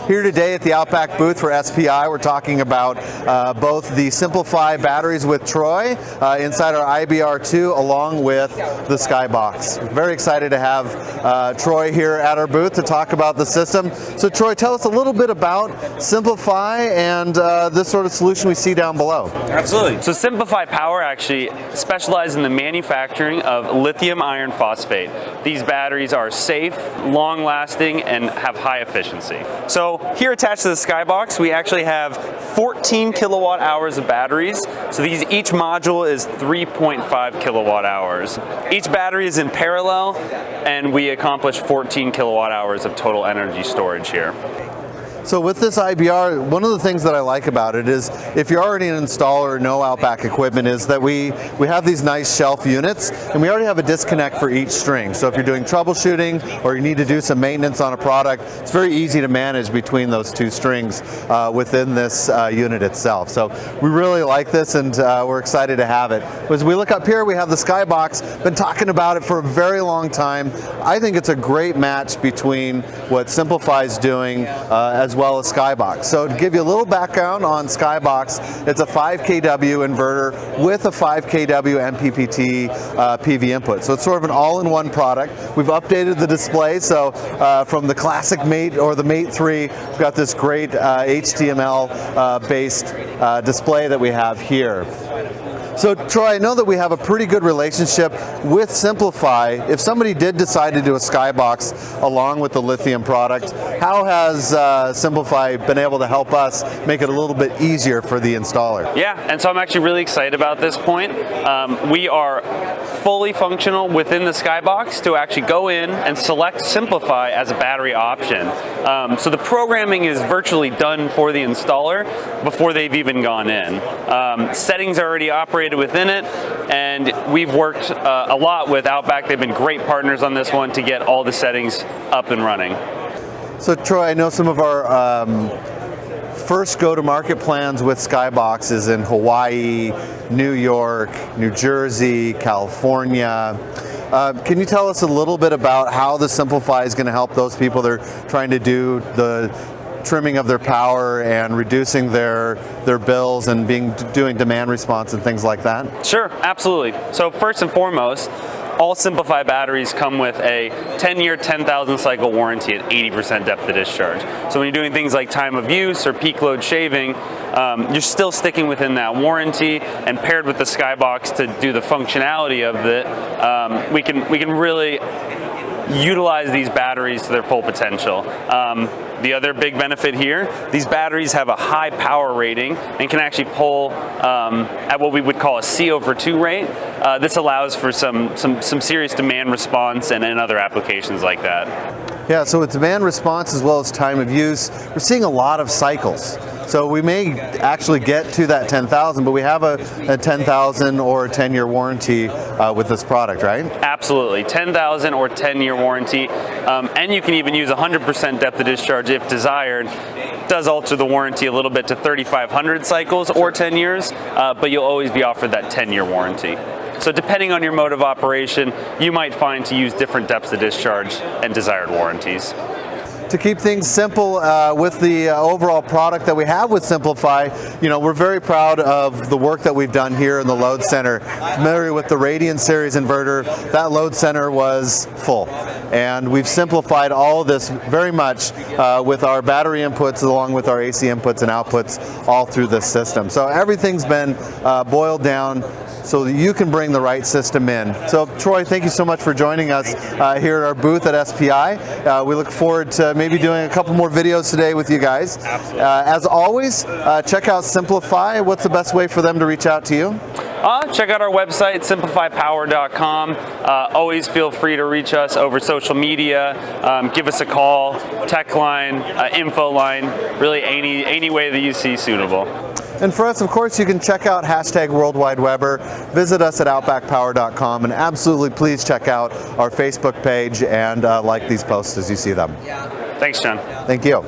Here today at the OutBack booth for SPI, we're talking about both the SimpliPhi batteries with Troy inside our IBR2 along with the Skybox. Very excited to have Troy here at our booth to talk about the system. So Troy, tell us a little bit about SimpliPhi and this sort of solution we see down below. Absolutely. So SimpliPhi Power actually specializes in the manufacturing of lithium iron phosphate. These batteries are safe, long-lasting, and have high efficiency. So here attached to the Skybox, we actually have 14 kilowatt hours of batteries. So each module is 3.5 kilowatt hours. Each battery is in parallel, and we accomplish 14 kilowatt hours of total energy storage here. So with this IBR, one of the things that I like about it is, if you're already an installer or know OutBack equipment, is that we have these nice shelf units, and we already have a disconnect for each string. So if you're doing troubleshooting or you need to do some maintenance on a product, it's very easy to manage between those two strings within this unit itself. So we really like this, and we're excited to have it. As we look up here, we have the Skybox. Been talking about it for a very long time. I think it's a great match between what SimpliPhi is doing as well as Skybox. So to give you a little background on Skybox, it's a 5 kW inverter with a 5 kW MPPT PV input. So it's sort of an all-in-one product. We've updated the display, so from the classic Mate or the Mate 3, we've got this great HTML based display that we have here. So Troy, I know that we have a pretty good relationship with SimpliPhi. If somebody did decide to do a Skybox along with the lithium product, how has SimpliPhi been able to help us make it a little bit easier for the installer? Yeah, and so I'm actually really excited about this point. We are fully functional within the Skybox to actually go in and select SimpliPhi as a battery option. So the programming is virtually done for the installer before they've even gone in. Settings are already operated within it, and we've worked a lot with OutBack. They've been great partners on this one to get all the settings up and running. So Troy, I know some of our first go-to-market plans with Skybox is in Hawaii, New York, New Jersey, California. Can you tell us a little bit about how the SimpliPhi is going to help those people that are trying to do the trimming of their power and reducing their bills and doing demand response and things like that? Sure, absolutely. So first and foremost, all SimpliPhi batteries come with a 10-year, 10,000 cycle warranty at 80% depth of discharge. So when you're doing things like time of use or peak load shaving, you're still sticking within that warranty, and paired with the Skybox to do the functionality of it, we can really utilize these batteries to their full potential. The other big benefit here, these batteries have a high power rating and can actually pull at what we would call a C/2 rate. This allows for some serious demand response and other applications like that. Yeah, so with demand response as well as time of use, we're seeing a lot of cycles. So we may actually get to that 10,000, but we have a 10,000 or a 10-year warranty with this product, right? Absolutely, 10,000 or 10-year warranty, and you can even use 100% depth of discharge if desired. It does alter the warranty a little bit to 3,500 cycles or 10 years, but you'll always be offered that 10-year warranty. So depending on your mode of operation, you might find to use different depths of discharge and desired warranties. To keep things simple with the overall product that we have with SimpliPhi, we're very proud of the work that we've done here in the load center. Familiar with the Radiant series inverter, that load center was full. And we've simplified all of this very much with our battery inputs along with our AC inputs and outputs all through this system. So everything's been boiled down so that you can bring the right system in. So Troy, thank you so much for joining us here at our booth at SPI. We look forward to maybe doing a couple more videos today with you guys. As always, check out SimpliPhi. What's the best way for them to reach out to you? Check out our website, SimpliPhiPower.com. Always feel free to reach us over social media. Give us a call, tech line, info line, really any way that you see suitable. And for us, of course, you can check out #WorldWideWeber, visit us at OutBackPower.com, and absolutely please check out our Facebook page and like these posts as you see them. Thanks, John. Thank you.